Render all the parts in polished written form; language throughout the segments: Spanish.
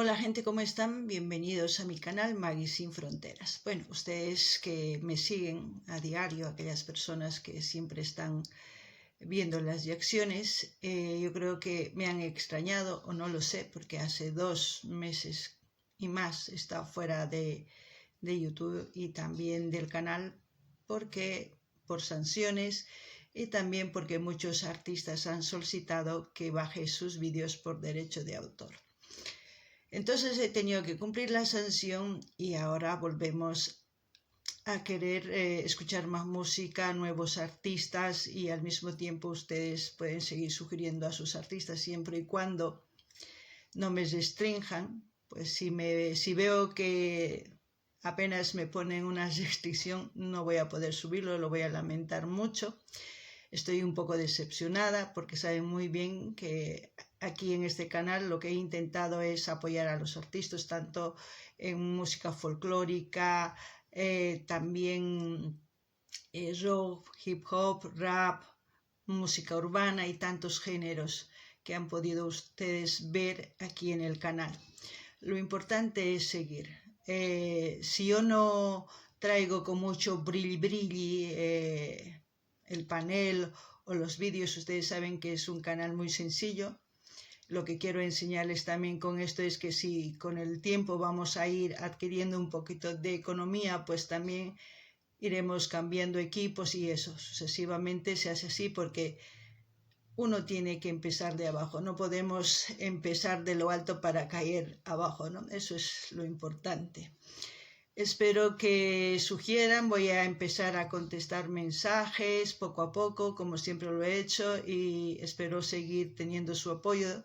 Hola gente, ¿cómo están? Bienvenidos a mi canal Maggie Sin Fronteras. Bueno, ustedes que me siguen a diario, aquellas personas que siempre están viendo las reacciones, yo creo que me han extrañado o no lo sé, porque hace 2 meses y más he estado fuera de YouTube y también del canal por sanciones y también porque muchos artistas han solicitado que baje sus vídeos por derecho de autor. Entonces he tenido que cumplir la sanción y ahora volvemos a querer escuchar más música, nuevos artistas, y al mismo tiempo ustedes pueden seguir sugiriendo a sus artistas siempre y cuando no me restrinjan. Pues si veo que apenas me ponen una restricción, no voy a poder subirlo, lo voy a lamentar mucho. Estoy un poco decepcionada porque saben muy bien que aquí en este canal lo que he intentado es apoyar a los artistas, tanto en música folclórica, también rock, hip hop, rap, música urbana y tantos géneros que han podido ustedes ver aquí en el canal. Lo importante es seguir. Si yo no traigo con mucho brilli el panel o los vídeos, ustedes saben que es un canal muy sencillo. Lo que quiero enseñarles también con esto es que si con el tiempo vamos a ir adquiriendo un poquito de economía, pues también iremos cambiando equipos y eso sucesivamente se hace así, porque uno tiene que empezar de abajo, no podemos empezar de lo alto para caer abajo, ¿no? Eso es lo importante. Espero que sugieran, voy a empezar a contestar mensajes poco a poco, como siempre lo he hecho, y espero seguir teniendo su apoyo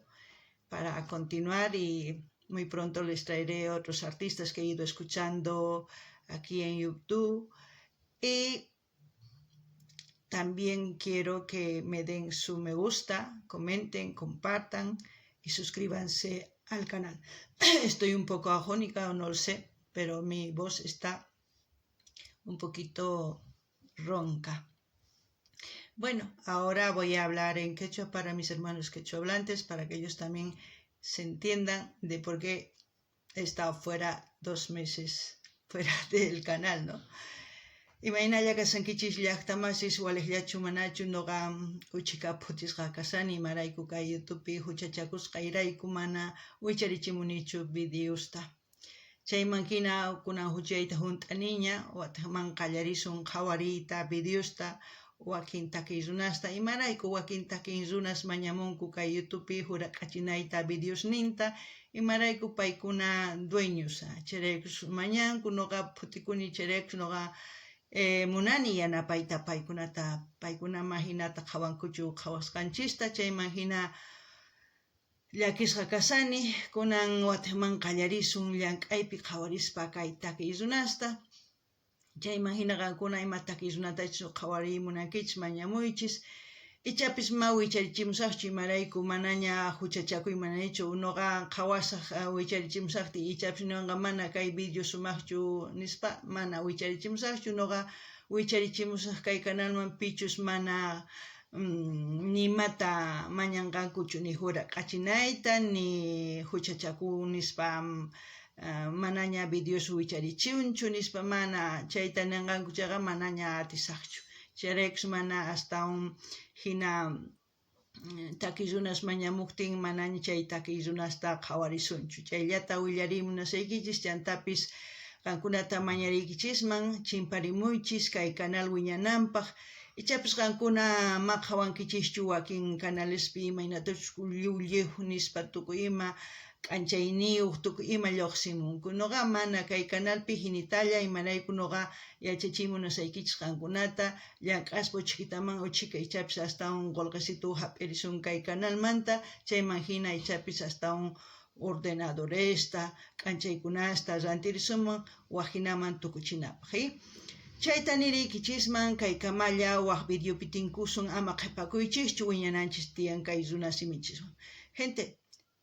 para continuar, y muy pronto les traeré otros artistas que he ido escuchando aquí en YouTube. Y también quiero que me den su me gusta, comenten, compartan y suscríbanse al canal. Estoy un poco afónica o no lo sé, pero mi voz está un poquito ronca. Bueno, ahora voy a hablar en quechua para mis hermanos quechohablantes, para que ellos también se entiendan de por qué he estado fuera 2 meses fuera del canal, ¿no? Imaynalla kasankichis llaqtamasis walejllachu manachu noqa uchika phutisqa kasani, imarayku kay YouTubepi huchachakusqayrayku mana wicharichimunichu videosta. Chayman hina kunan huchayta hunt'aniña watman qallarisun qhawariyta videosta wakin takiy runasta, imarayku wakin takiy runas mañamunku kay YouTubepi hurak'achinayta videosninta, imarayku paykuna dueños chayraykus mañanku noqa phutikuni, chayraykus noqa munani yanapayta paykunata, paykuna hinata qhawankuchu qhawasqanchista. Chayman hina llakisqa kasani, kunan watman qallarisun llank'aypi qhawarispa kay takiy runasta. Chayman hina qankuna ima takiy runatachus qhawarimunankichis mañamuychis, ichapis ma wicharichimusaqchu imarayku manaña huchachakuy mananichu noqa qhawasaq wicharichimusaqti, ichapis niwanqa mana kay video sumaqchu nispa mana wicharichimusaqchu. Noqa wicharichimusaq kay canalman pichus mana nimata mañanqankuchu, ni hurak'achinayta ni huchachaku nispa manaña videos wicharichunchu nispa mana chayta ninqankuchaqa manaña atisaqchu. Chayraykus mana astawan hina takiy runas mañamuptin manaña chay takiy runasta qhawarisunchu. Chayllata willarimunasaykichis, chantapis qankunata mañariykichisman chimparimuychis kay canal wiñananpaq. Ichapis qankuna ma qhawankichischu wakin canalespi imaynatachus llullej nispa tukuy ima k'anchayniyuq tukuy ima lluqsimunku. Noqa mana kay canalpi hinitalla imarayku noqa yachachimunasaykichis qankunata llank'aspa uchikitaman uchika ichapis astawan qolqesitu hap'irisun kay canalmanta, chayman hina ichapis astawan ordenadoresta k'anchaykunasta rantirisunman wajinaman tukuchinapaq. Chayta niriykichisman kay kamalla waq videopi tinkusun, ama qhipakuychischu wiñananchis tiyan kay runasimichis. Gente,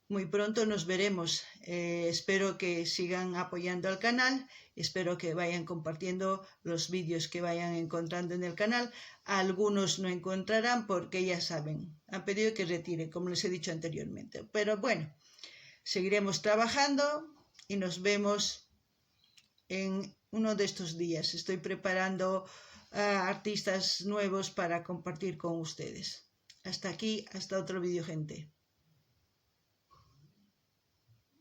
muy pronto nos veremos. Espero que sigan apoyando al canal, espero que vayan compartiendo los vídeos que vayan encontrando en el canal. Algunos no encontrarán porque ya saben, han pedido que retire, como les he dicho anteriormente. Pero bueno, Seguiremos trabajando y nos vemos en uno de estos días. Estoy preparando artistas nuevos para compartir con ustedes. Hasta aquí, hasta otro vídeo, gente.